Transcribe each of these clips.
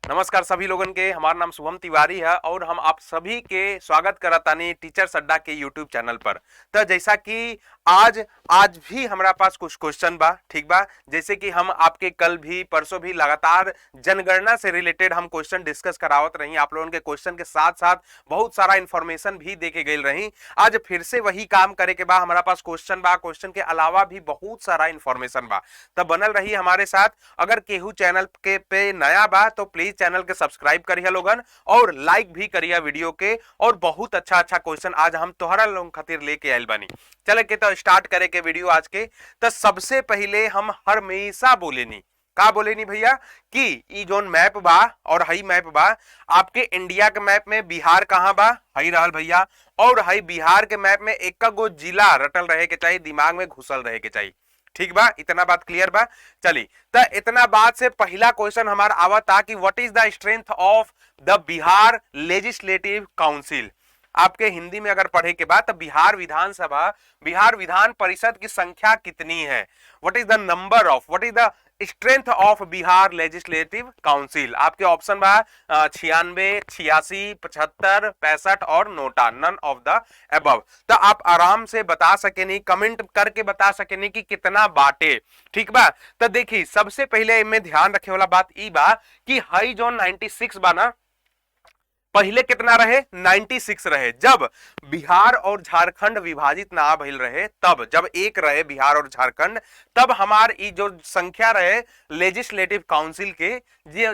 नमस्कार सभी लोगन के। हमारा नाम शुभम तिवारी है और हम आप सभी के स्वागत करतानी टीचर्स अड्डा के यूट्यूब चैनल पर। तो जैसा कि आज भी हमारा पास कुछ क्वेश्चन बा, ठीक बा। जैसे कि हम आपके कल भी परसों भी लगातार जनगणना से रिलेटेड हम क्वेश्चन डिस्कस करावत रही। आप लोगों के क्वेश्चन के साथ साथ बहुत सारा इंफॉर्मेशन भी देके गई रही। आज फिर से वही काम करे के बाद हमारा पास क्वेश्चन बा, क्वेश्चन के अलावा भी बहुत सारा इंफॉर्मेशन बा। तब बनल रही हमारे साथ। अगर केहू चैनल के पे नया बा तो प्लीज चैनल के सब्सक्राइब करिए लोगन और लाइक भी करिए वीडियो के। और बहुत अच्छा अच्छा क्वेश्चन आज हम तोहरा लोगन खातिर लेके आइल बानी। चले के तो स्टार्ट करे के वीडियो आज के। तो सबसे पहले हम हमेशा बोलेनी का बोलेनी भैया कि ई जोन मैप बा और हई मैप बा, आपके इंडिया के मैप में बिहार कहां बा, हई रहल भैया। और हई बिहार के मैप में एक गो जिला रटल रहे के चाहिए, दिमाग में घुसल रहे के चाहिए। ठीक बा, इतना बात क्लियर बा। चली तो इतना बात से पहला क्वेश्चन हमारा आवा था कि what is the strength of the Bihar legislative council. आपके हिंदी में अगर पढ़े के बाद तो बिहार विधानसभा, बिहार विधान परिषद की संख्या कितनी है। What is the number of, what is the strength of Bihar legislative council. आपके ऑप्शन बा 96, 86, 75, 65 और नोटा, नन ऑफ द अबव। तो आप आराम से बता सके नहीं, कमेंट करके बता सके नहीं कि कितना बाटे। ठीक बा। तो देखिए सबसे पहले इनमें ध्यान रखे वाला बात ई बा कि हई जो 96 बा ना, पहले कितना रहे 96 रहे जब बिहार और झारखंड विभाजित ना भइल रहे। तब जब एक रहे बिहार और झारखंड, तब हमार ई जो संख्या रहे लेजिस्लेटिव काउंसिल के,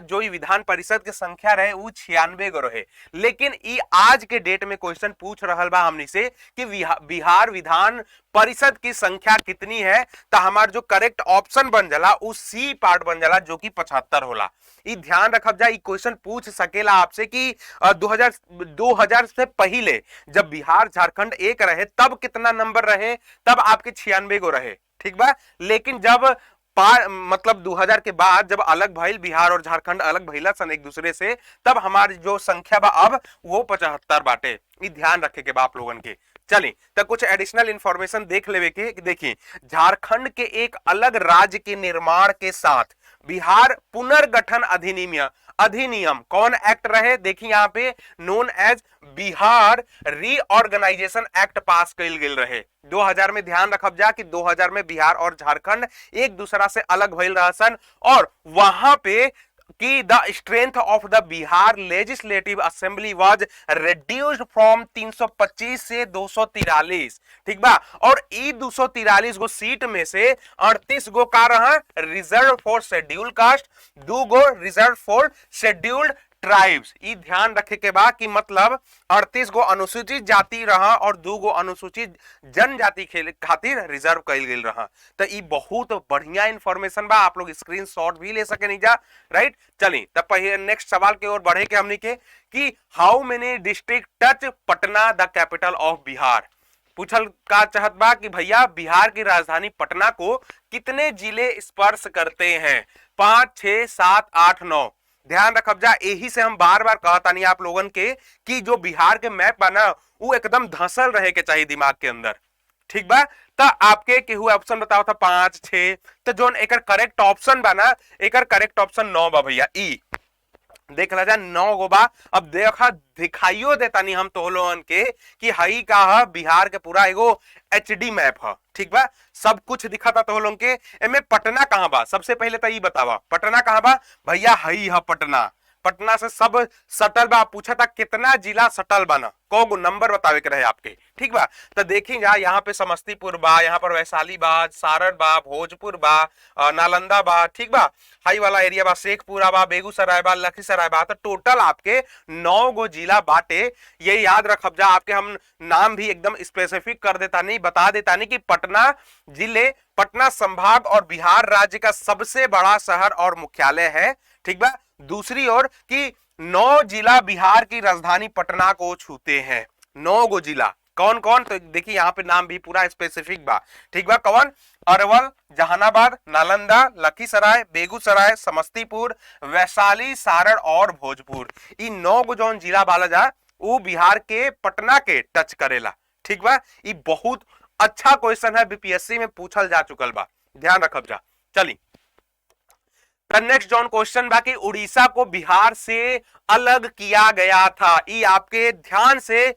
जो विधान परिषद के संख्या रहे वो 96 गो रहे। लेकिन ई आज के डेट में क्वेश्चन पूछ रहल बा हमनी से कि बिहार विधान परिषद की संख्या कितनी है। तो हमार जो करेक्ट ऑप्शन बन जाला वो सी पार्ट बन जाला, जो कि 75 होला। ई ध्यान रखब जा, ई क्वेश्चन पूछ सकेला आपसे कि 2000 से पहले जब बिहार झारखंड एक रहे तब कितना नंबर रहे, तब आपके 96 गो रहे। ठीक बा। लेकिन जब मतलब 2000 के बाद जब अलग भइल, बिहार और झारखंड अलग भइला सन एक दूसरे से, तब हमारी जो संख्या बा अब वो 75 बाटे। ई ध्यान रखे के बा आप लोगन के। चलिए तो कुछ एडिशनल इंफॉर्मेशन देख लेवे के। देखिए झारखंड के एक अलग राज्य के निर्माण के साथ बिहार पुनर्गठन अधिनियम कौन एक्ट रहे, देखिए यहां पे नोन एज बिहार रीऑर्गेनाइजेशन एक्ट पास कइल गेल रहे 2000 में। ध्यान रखब जा कि 2000 में बिहार और झारखंड एक दूसरा से अलग भइल रहसन और वहां पे कि the strength of the Bihar legislative assembly was reduced from 325 से 243। ठीक बा। और ई 243 गो सीट में से 38 गो का रहा reserve for scheduled caste, 2 go reserve for scheduled tribes. ई ध्यान रखे के बा कि मतलब 38 गो अनुसूचित जाति रहा और 2 गो अनुसूचित जनजाति खातिर रिजर्व कइल गेल रहा। तो ई बहुत बढ़िया इंफॉर्मेशन बा, आप लोग स्क्रीनशॉट भी ले सके नहीं जा, राइट। चलिए तब पहले नेक्स्ट सवाल की ओर बढ़े के हमनी के कि how many district touch Patna the capital of Bihar. पूछल का चाहत बा कि भैया बिहार की राजधानी पटना को कितने जिले स्पर्श करते हैं। 5, 6, 7, 8, 9। ध्यान रखब जा, यही से हम बार बार कहता नहीं आप लोगन के कि जो बिहार के मैप बा ना वो एकदम धंसल रहे के चाहिए दिमाग के अंदर। ठीक बा। तो आपके केहू ऑप्शन बताओ था 5, 6। तो जो एकर करेक्ट ऑप्शन बा ना, एकर करेक्ट ऑप्शन 9 बा भैया। ई देख ला जा 9 गो बा। अब देखा दिखाइयो देता नहीं हम तो लोगन के कि हई का है बिहार के पूरा एगो एचडी मैप है। ठीक बा, सब कुछ दिखा था तो लोगन के। एमे पटना कहां बा, सबसे पहले तो ई बतावा पटना कहां बा भैया। हई है पटना। पटना से सब सटल बा। पूछा था कितना जिला सटल बा ना, को नंबर बतावे के रहे आपके। ठीक बा। तो देखी जा यहाँ पे समस्तीपुर बा, यहाँ पर वैशाली बा, सारण बा, भोजपुर बा, नालंदा बा। ठीक बा। हाई वाला एरिया बा, शेखपुरा बा, बेगूसराय बा, लखीसराय बा। तो टोटल आपके 9 गो जिला बाटे। ये याद रखब जा, आपके हम नाम भी एकदम स्पेसिफिक कर देता नहीं, बता देता नहीं कि पटना जिले, पटना संभाग और बिहार राज्य का सबसे बड़ा शहर और मुख्यालय है। ठीक बा। दूसरी ओर कि 9 जिला बिहार की राजधानी पटना को छूते हैं। 9 गो जिला कौन कौन, तो देखिए यहाँ पे नाम भी पूरा स्पेसिफिक बा। ठीक बा। कौन, अरवल, जहानाबाद, नालंदा, लखीसराय, बेगूसराय, समस्तीपुर, वैशाली, सारण और भोजपुर। इ 9 गो जौन जिला बाला जा वो बिहार के पटना के टच करेला। ठीक बा। इ बहुत अच्छा क्वेश्चन है, बीपीएससी में पूछल जा चुकल बा, ध्यान रखब जा। चली तो नेक्स्ट जॉन क्वेश्चन बाकी उड़ीसा को बिहार से अलग किया गया था, ये आपके ध्यान से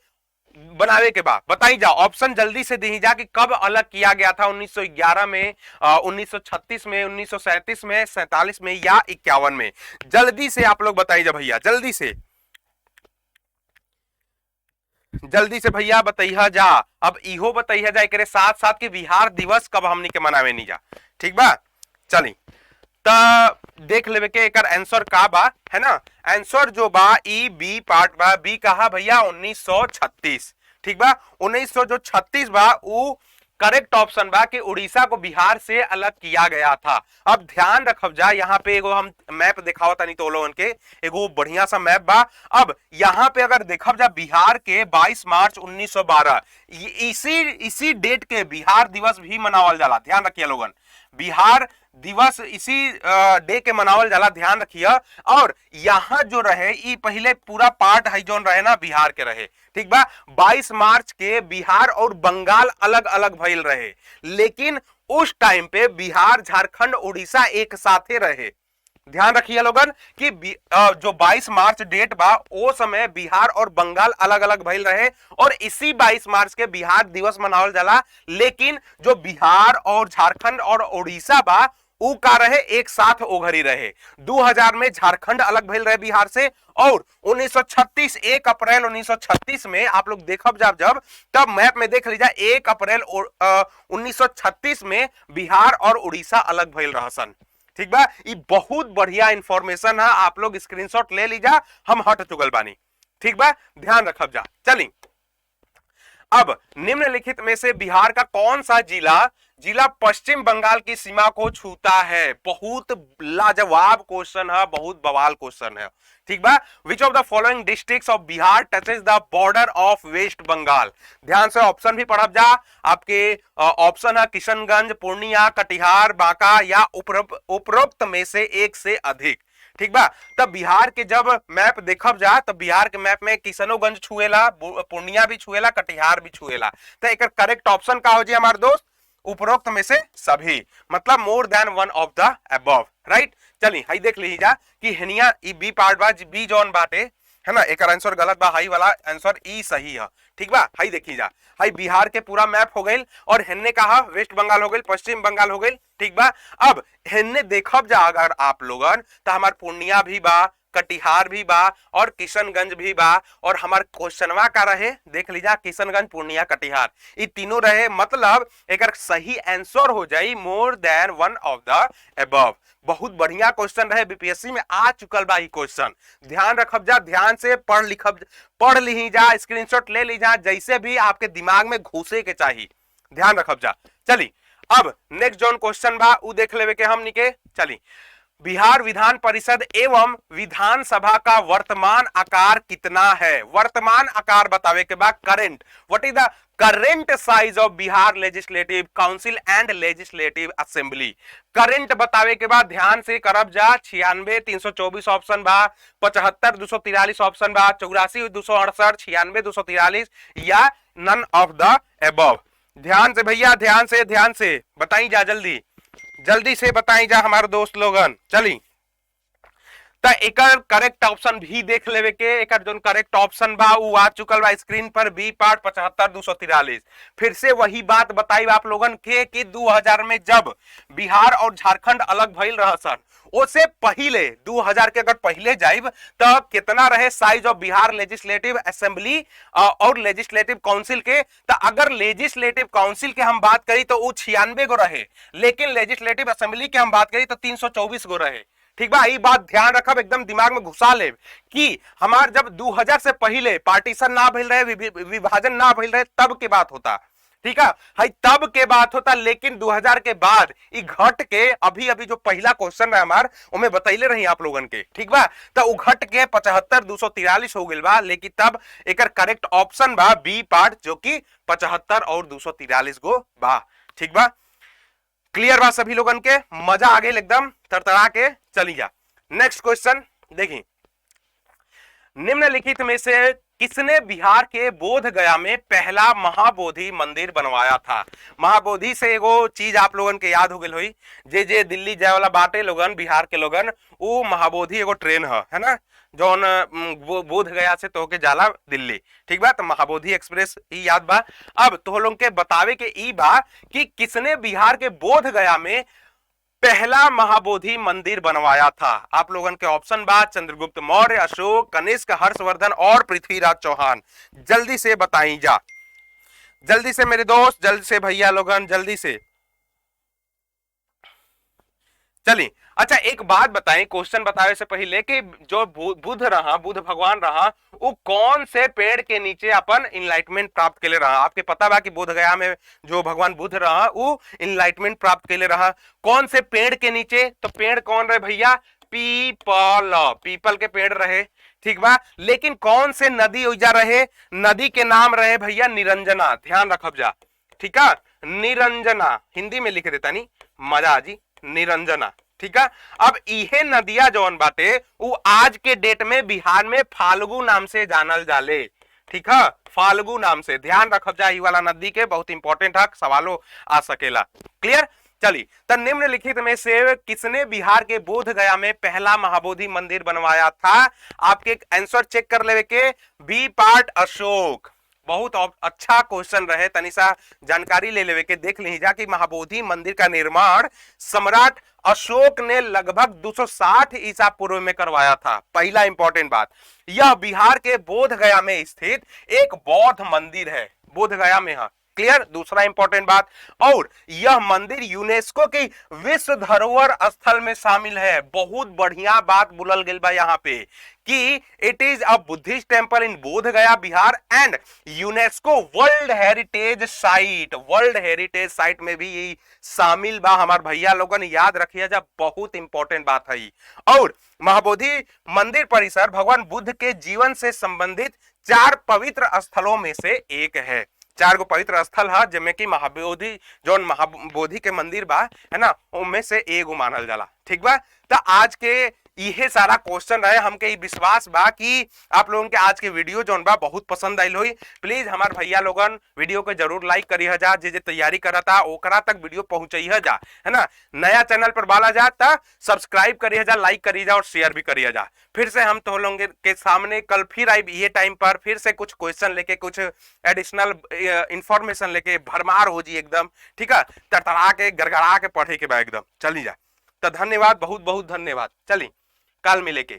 बनावे के बाद बताई जा, ऑप्शन जल्दी से दी जा कि कब अलग किया गया था, 1911 में, 1936 में, 1937 में, 47 में या 51 में। जल्दी से आप लोग बताई जा भैया, जल्दी से भैया बताइया जा। अब इहो बताइया जा एक साथ साथ कि बिहार दिवस कब हमनी के मनावे नहीं जा, ठीक बा। चली त देख लेवे के एकर आंसर का बा, है ना। आंसर जो बा ई बी पार्ट बा, बी कहा भैया 1936, ठीक बा। 1936 बा उ करेक्ट ऑप्शन बा कि उड़ीसा को बिहार से अलग किया गया था। अब ध्यान रखब जा, यहाँ पे एगो हम मैप दिखावत नहीं तो लोगन के, एगो बढ़िया सा मैप बा। अब यहाँ पे अगर देखब जा बिहार के 22 मार्च 1912 इसी डेट के बिहार दिवस भी मनावल जाला, ध्यान रखिए लोगन, बिहार दिवस इसी डे के मनावल जाला, ध्यान रखिए। और यहाँ जो रहे ये पहले पूरा पार्ट है जोन रहे ना बिहार के रहे, ठीक बा। 22 मार्च के बिहार और बंगाल अलग अलग भइल रहे, लेकिन उस टाइम पे बिहार झारखंड उड़ीसा एक साथे रहे। ध्यान रखिए लोगन कि जो 22 मार्च डेट बा वो समय बिहार और बंगाल अलग अलग भइल रहे और इसी 22 मार्च के बिहार दिवस मनावल जाला। लेकिन जो बिहार और झारखंड और उड़ीसा बा उ का रहे एक साथ ओघरी रहे। 2000 में झारखंड अलग भइल रहे बिहार से, और 1936 1 अप्रैल 1936 में आप लोग देखब जब तब मैप में देख लीजिए 1 अप्रैल 1936 में बिहार और उड़ीसा अलग भइल रहसन, ठीक बा। ये बहुत बढ़िया इंफॉर्मेशन है, आप लोग स्क्रीनशॉट ले लीजा, हम हट चुकल बानी, ठीक बा, ध्यान रखब जा। चली अब निम्नलिखित में से बिहार का कौन सा जिला पश्चिम बंगाल की सीमा को छूता है। बहुत लाजवाब क्वेश्चन है, बहुत बवाल क्वेश्चन है, ठीक बा। Which of the following districts of Bihar touches the border of West Bengal. ध्यान से ऑप्शन भी पढ़ब जा, आपके ऑप्शन है किशनगंज, पूर्णिया, कटिहार, बांका या उपरोक्त में से एक से अधिक, ठीक बा। तब बिहार के जब मैप देखब जा तब बिहार के मैप में किशनगंज छुएला, पूर्णिया भी छुएला, कटिहार भी छुएला। तो एक करेक्ट ऑप्शन का हो जी हमारे दोस्त, उपरोक्त में से सभी, मतलब more than one of the above, right. चलिए हाई देख लीजिए कि हेनिया ई बी पार्ट बा, बी जॉन बाटे, है ना, एक आंसर गलत बा, हाई वाला आंसर ई सही है, ठीक बा। हाई देखी जा, हाई बिहार के पूरा मैप हो गई और हेन्ने कहा वेस्ट बंगाल हो गई, पश्चिम बंगाल हो गई, ठीक बा। अब हेन्ने देखब जा अगर आप लोगन तो हमार पूर्णिया भी बा, कटिहार भी बा और किशनगंज भी बा, और हमार क्वेश्चनवा का रहे देख लीजा किशनगंज, पूर्णिया, कटिहार, ये तीनों रहे, मतलब एक सही आंसर हो जाई more than one of the above. बहुत बढ़िया क्वेश्चन रहे, बीपीएससी में आ चुकल बा ये क्वेश्चन, ध्यान रखब जा, ध्यान से पढ़ ली जा, स्क्रीनशॉट ले ली जा, जैसे भी आपके दिमाग में घुसे के चाहिए, ध्यान रखब जा। चली अब नेक्स्ट जोन क्वेश्चन बा उ देख लेवे के हमनी के। चली बिहार विधान परिषद एवं विधानसभा का वर्तमान आकार कितना है। वर्तमान आकार बतावे के बाद current, what is the current size of Bihar legislative council and legislative assembly. Current बतावे के बाद ध्यान से करब जा, 96 324 ऑप्शन बा, 75 243 ऑप्शन बा, 84 268, 96 243 या नन ऑफ द अबव। ध्यान से भैया, ध्यान से बताई जा, जल्दी से बताई जा हमारे दोस्त लोगन। चली तो एक करेक्ट ऑप्शन भी देख लेवे के, एक जो करेक्ट ऑप्शन बा वो आ चुकल बा स्क्रीन पर, बी पार्ट 75 243। फिर से वही बात बताई आप लोगन के कि 2000 में जब बिहार और झारखंड अलग भइल रहसन, उससे पहले 2000 के अगर पहले जाइब तो कितना रहे size of Bihar legislative assembly और लेजिस्लेटिव काउंसिल के। तो अगर लेजिस्लेटिव काउंसिल के हम बात करी तो वो 96 गो रहे, लेकिन लेजिस्लेटिव असेंबली के हम बात करी तो 324 गो रहे, ठीक बा। ये बात ध्यान रखब, एकदम दिमाग में घुसा ले कि हमार जब 2000 से पहले पार्टीशन ना भइल रहे, विभाजन ना भइल रहे, तब के बात होता, ठीक है, तब के बात होता। लेकिन 2000 के बाद ये घट के अभी जो पहला क्वेश्चन है हमार उमें बतैले रही आप लोगन के, ठीक बा। तो वो घट के 75 243 हो गई बा, लेकिन तब एक करेक्ट ऑप्शन बा बी पार्ट, जो कि 75 और 243 गो बा, ठीक बा। क्लियर बा सभी लोगन के, मजा आ गई एकदम तरतरा के। चली जा नेक्स्ट क्वेश्चन देखी, निम्नलिखित में से किसने बिहार के बोध गया में पहला महाबोधि मंदिर बनवाया था? महाबोधि से एगो चीज आप लोगन के याद हो गई हुई, जे दिल्ली जाए वाला बाटे लोगन, बिहार के लोगन, वो महाबोधि एगो ट्रेन है ना, जौन बोध गया से तो के जाला दिल्ली, ठीक बा। तो महाबोधि एक्सप्रेस ई याद बा। अब तो लोग के बतावे के ई बा कि किसने बिहार के बोध गया में पहला महाबोधि मंदिर बनवाया था? आप लोगन के ऑप्शन बा चंद्रगुप्त मौर्य, अशोक, कनिष्क, हर्षवर्धन और पृथ्वीराज चौहान। जल्दी से बताई जा, जल्दी से मेरे दोस्त, जल्दी से भैया लोगन, जल्दी से चलिए। अच्छा एक बात बताएं, क्वेश्चन बतावे से पहले कि जो बुद्ध भगवान रहा, वो कौन से पेड़ के नीचे अपन इनलाइटमेंट प्राप्त के लिए रहा? आपके पता बा कि बोध गया में जो भगवान बुद्ध रहा वो इनलाइटमेंट प्राप्त के लिए रहा कौन से पेड़ के नीचे? तो पेड़ कौन रहे भैया? पीपल के पेड़ रहे, ठीक बा। लेकिन कौन से नदी उजा रहे? नदी के नाम रहे भैया निरंजना, ध्यान रखब जा, ठीक है। निरंजना हिंदी में लिख देता नहीं, मजा जी, निरंजना, ठीक है। अब इहे नदिया जौन बाटे वो आज के डेट में बिहार में फाल्गु नाम से जानल जाले, ठीक है, फाल्गु नाम से। ध्यान रखब जा, वाला नदी के बहुत इंपॉर्टेंट है, सवालों आ सकेला। क्लियर? चलिए, तो निम्नलिखित में से किसने बिहार के बोध गया में पहला महाबोधि मंदिर बनवाया था? आपके आंसर चेक कर लेवे के, बी पार्ट अशोक। बहुत अच्छा क्वेश्चन रहे, तनिसा जानकारी ले लेवे के देख लीजिए कि महाबोधि मंदिर का निर्माण सम्राट अशोक ने लगभग 260 ईसा पूर्व में करवाया था। पहला इंपॉर्टेंट बात, यह बिहार के बोध गया में स्थित एक बौद्ध मंदिर है, बोध गया में है। क्लियर? दूसरा इंपॉर्टेंट बात, और यह मंदिर यूनेस्को की विश्व धरोहर स्थल में शामिल है। बहुत बढ़िया बात बोलल गई बा यहाँ पे कि it is a Buddhist temple in Bodh Gaya Bihar and UNESCO world heritage site, world heritage site में भी ये शामिल बा। हमार भैया लोगन याद रखिए जा, बहुत इंपॉर्टेंट बात है। और महाबोधि मंदिर परिसर भगवान बुद्ध के जीवन से संबंधित 4 पवित्र स्थलों में से एक है। 4 गो पवित्र स्थल है जिनमें कि महाबोधि जो महाबोधि के मंदिर बा है ना, उनमें से एगो मानल जाला, ठीक बा। तो आज के इहे सारा क्वेश्चन रहे, हमके ई विश्वास बा कि आप लोगों के आज के वीडियो जोन बा बहुत पसंद आइल होई। प्लीज हमार भैया लोगन वीडियो को जरूर लाइक करिए जा, जे तैयारी करता ओकरा तक वीडियो पहुंचाइए जा, है ना। नया चैनल पर बाला जा तो सब्सक्राइब करिए जा, लाइक करिए जा और शेयर भी करिए जा। फिर से हम तो लोगों के सामने कल फिर आई ये टाइम पर फिर से कुछ क्वेश्चन लेके, कुछ एडिशनल इंफॉर्मेशन लेके भरमार हो जी एकदम, ठीक है, तड़तड़ा के गड़गड़ा के पढ़े के बाद एकदम चली जा। तो धन्यवाद, बहुत बहुत धन्यवाद। चलिए कल मिले के।